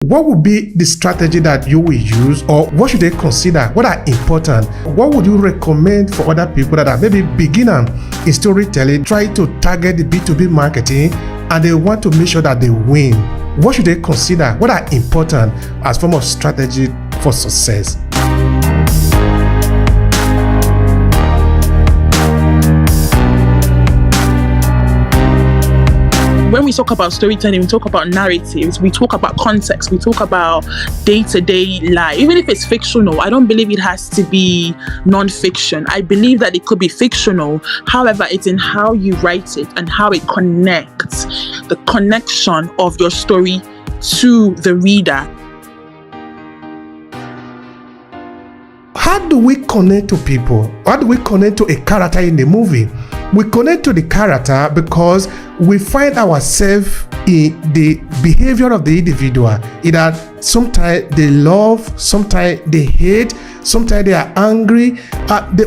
What would be the strategy that you will use, or what should they consider? What are important? What would you recommend for other people that are maybe beginner in storytelling, try to target the B2B marketing, and they want to make sure that they win? What should they consider? What are important as form of strategy for success? When we talk about storytelling, we talk about narratives, we talk about context, we talk about day-to-day life. Even if it's fictional, I don't believe it has to be non-fiction. I believe that it could be fictional. However, it's in how you write it and how it connects, the connection of your story to the reader. How do we connect to people? How do we connect to a character in the movie? We connect to the character because we find ourselves in the behavior of the individual. Either sometimes they love, sometimes they hate, sometimes they are angry.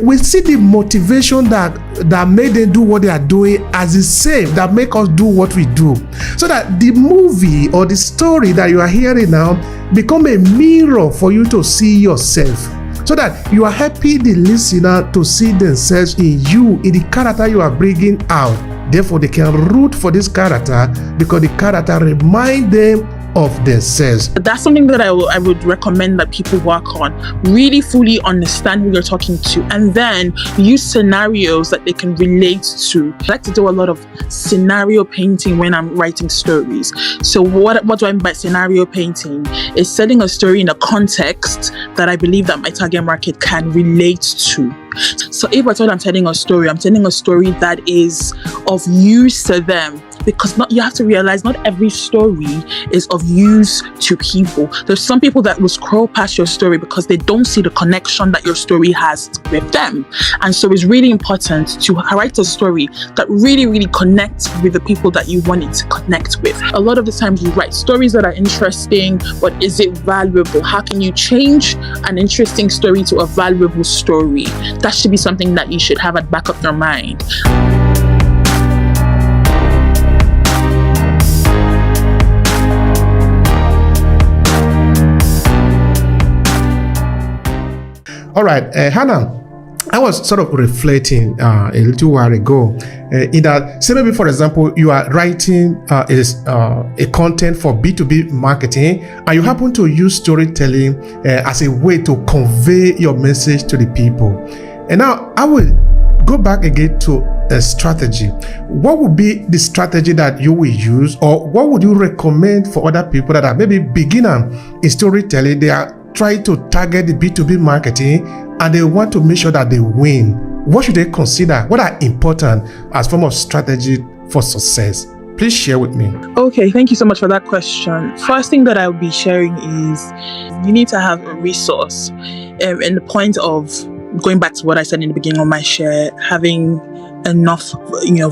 We see the motivation that made them do what they are doing as the same, that make us do what we do. So that the movie or the story that you are hearing now become a mirror for you to see yourself, so that you are helping the listener to see themselves in you, in the character you are bringing out. Therefore, they can root for this character because the character reminds them of themselves. That's something that I would recommend that people work on. Really fully understand who you're talking to, and then use scenarios that they can relate to. I like to do a lot of scenario painting when I'm writing stories. So what do I mean by scenario painting? Is setting a story in a context that I believe that my target market can relate to. So if I told I'm telling a story that is of use to them. Because you have to realize not every story is of use to people. There's some people that will scroll past your story because they don't see the connection that your story has with them. And so it's really important to write a story that really, really connects with the people that you want it to connect with. A lot of the times you write stories that are interesting, but is it valuable? How can you change an interesting story to a valuable story? That should be something that you should have at the back of your mind. All right, Hannah, I was sort of reflecting a little while ago in that, say maybe for example, you are writing a content for B2B marketing, and you happen to use storytelling as a way to convey your message to the people. And now I will go back again to a strategy. What would be the strategy that you will use, or what would you recommend for other people that are maybe beginner in storytelling? They are trying to target the B2B marketing and they want to make sure that they win. What should they consider? What are important as form of strategy for success? Please share with me. Okay, thank you so much for that question. First thing that I'll be sharing is you need to have a resource. In the point of going back to what I said in the beginning of my share, having enough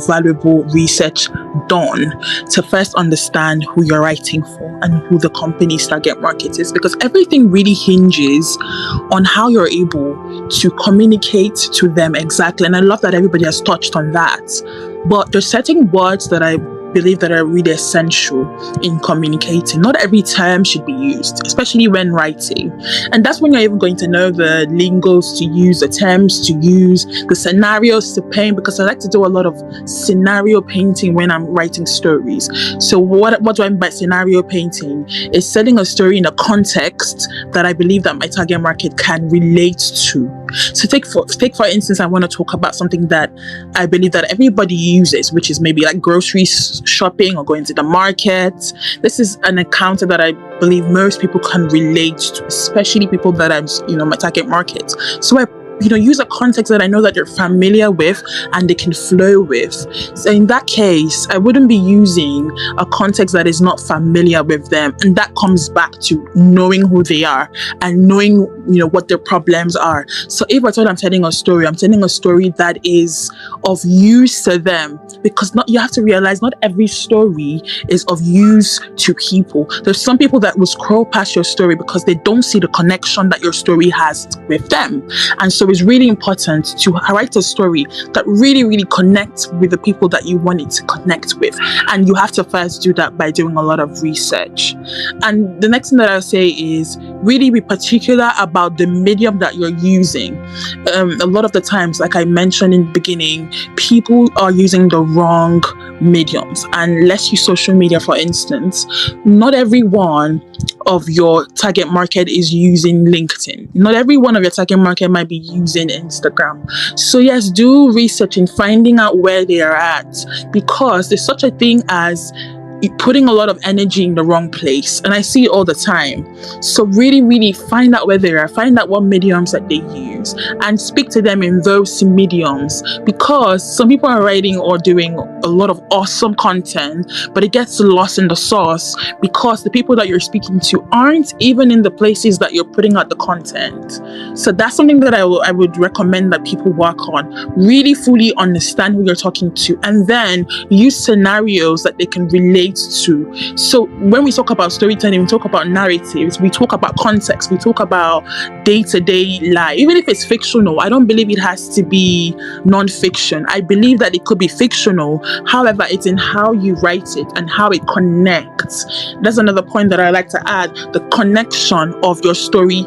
valuable research done to first understand who you're writing for and who the company's target market is, because everything really hinges on how you're able to communicate to them exactly. And I love that everybody has touched on that, but there's certain words that I believe that are really essential in communicating. Not every term should be used, especially when writing. And that's when you're even going to know the lingos to use, the terms to use, the scenarios to paint, because I like to do a lot of scenario painting when I'm writing stories. So what do I mean by scenario painting? Is setting a story in a context that I believe that my target market can relate to. So take for instance, I want to talk about something that I believe that everybody uses, which is maybe like grocery shopping or going to the market. This is an encounter that I believe most people can relate to, especially people that are, my target market. So I use a context that I know that they're familiar with and they can flow with. So in that case, I wouldn't be using a context that is not familiar with them. And that comes back to knowing who they are and knowing, what their problems are. So if I told I'm telling a story that is of use to them, because you have to realize not every story is of use to people. There's some people that will scroll past your story because they don't see the connection that your story has with them. And so it's really important to write a story that really, really connects with the people that you want it to connect with. And you have to first do that by doing a lot of research. And the next thing that I'll say is really be particular about the medium that you're using. A lot of the times, like I mentioned in the beginning, people are using the wrong mediums. And let's use social media, for instance. Not everyone of your target market is using LinkedIn. Not every one of your target market might be using Instagram. So yes, do research in finding out where they are at, because there's such a thing as putting a lot of energy in the wrong place. And I see it all the time. So really, really find out where they are, find out what mediums that they use, and speak to them in those mediums, because some people are writing or doing a lot of awesome content, but it gets lost in the sauce because the people that you're speaking to aren't even in the places that you're putting out the content. So that's something that I would recommend that people work on. Really fully understand who you're talking to, and then use scenarios that they can relate to. So when we talk about storytelling, we talk about narratives, we talk about context, we talk about day-to-day life. Even if it's fictional, I don't believe it has to be non-fiction. I believe that it could be fictional. However, it's in how you write it and how it connects. That's another point that I like to add: the connection of your story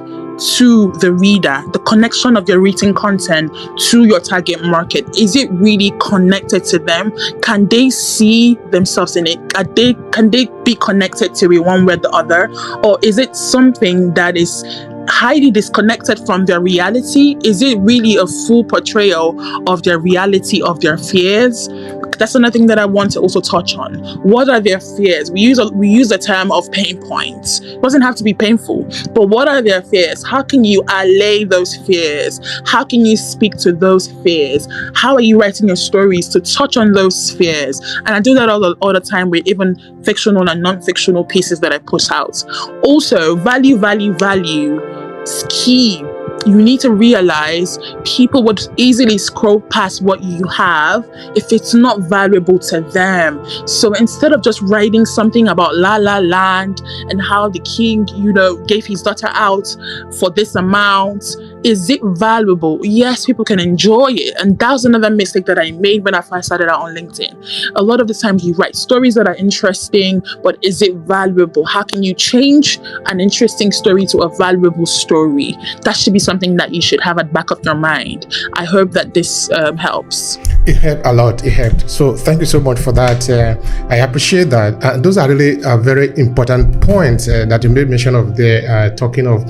to the reader, the connection of your written content to your target market. Is it really connected to them? Can they see themselves in it? Can they be connected to it one way or the other? Or is it something that is highly disconnected from their reality? Is it really a full portrayal of their reality, of their fears? That's another thing that I want to also touch on. What are their fears? We use the term of pain points. It doesn't have to be painful, but what are their fears? How can you allay those fears? How can you speak to those fears? How are you writing your stories to touch on those fears? And I do that all the time with even fictional and non-fictional pieces that I put out. Also, value is key. You need to realize people would easily scroll past what you have if it's not valuable to them. So instead of just writing something about La La Land and how the king, gave his daughter out for this amount, is it valuable? Yes, people can enjoy it. And that was another mistake that I made when I first started out on LinkedIn. A lot of the times you write stories that are interesting, but is it valuable? How can you change an interesting story to a valuable story? That should be something that you should have at the back of your mind. I hope that this helps. It helped a lot. It helped. So thank you so much for that. I appreciate that. Those are really very important points that you made mention of there, talking of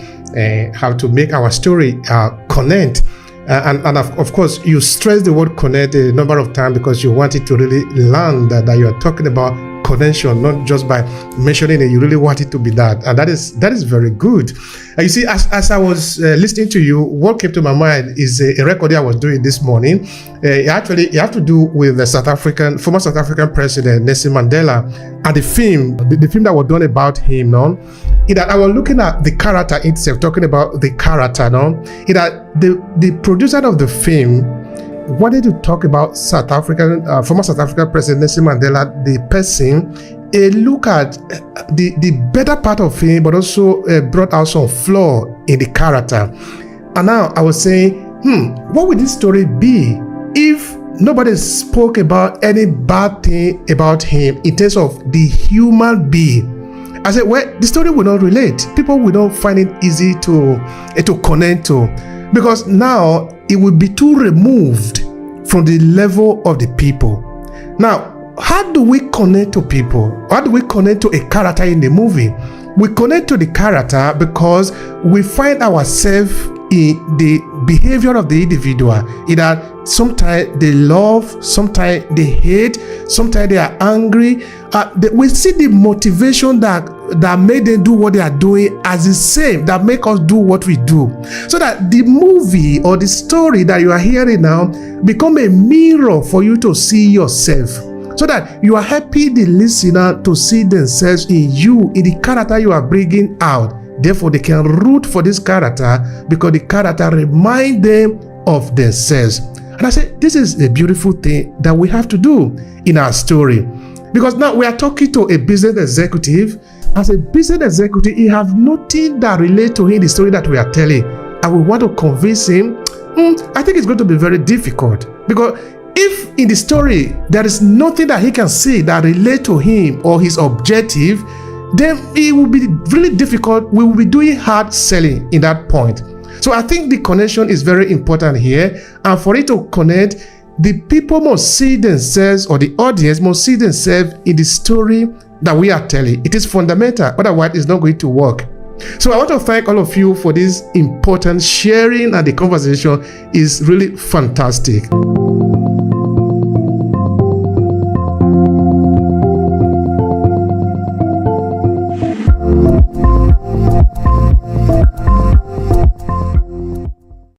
how to make our story connect. And of course, you stress the word connect a number of times because you want it to really land that you are talking about connection, not just by mentioning it. You really want it to be that, and that is very good. You see, as I was listening to you, what came to my mind is a recording I was doing this morning. It have to do with the former South African president Nelson Mandela, and the film that was done about him. No, I was looking at the character itself, talking about the character. No, the producer of the film wanted to talk about former South African president Nelson Mandela, the person, look at the better part of him, but also brought out some flaw in the character. And now I was saying, what would this story be if nobody spoke about any bad thing about him in terms of the human being? I said, well, the story will not relate. People will not find it easy to connect to, because now it will be too removed from the level of the people. Now, how do we connect to people? How do we connect to a character in the movie? We connect to the character because we find ourselves in the behavior of the individual. Either sometimes they love, sometimes they hate, sometimes they are angry. We see the motivation that made them do what they are doing as the same, that make us do what we do. So that the movie or the story that you are hearing now become a mirror for you to see yourself. So that you are helping the listener to see themselves in you, in the character you are bringing out. Therefore, they can root for this character because the character reminds them of themselves. And I said, this is a beautiful thing that we have to do in our story. Because now we are talking to a business executive. As a business executive, he has nothing that relates to him, the story that we are telling. And we want to convince him I think it's going to be very difficult, because if in the story there is nothing that he can see that relate to him or his objective, then it will be really difficult. We will be doing hard selling in that point. So I think the connection is very important here, and for it to connect, the people must see themselves, or the audience must see themselves in the story that we are telling. It is fundamental, otherwise it's not going to work. So I want to thank all of you for this important sharing, and the conversation is really fantastic.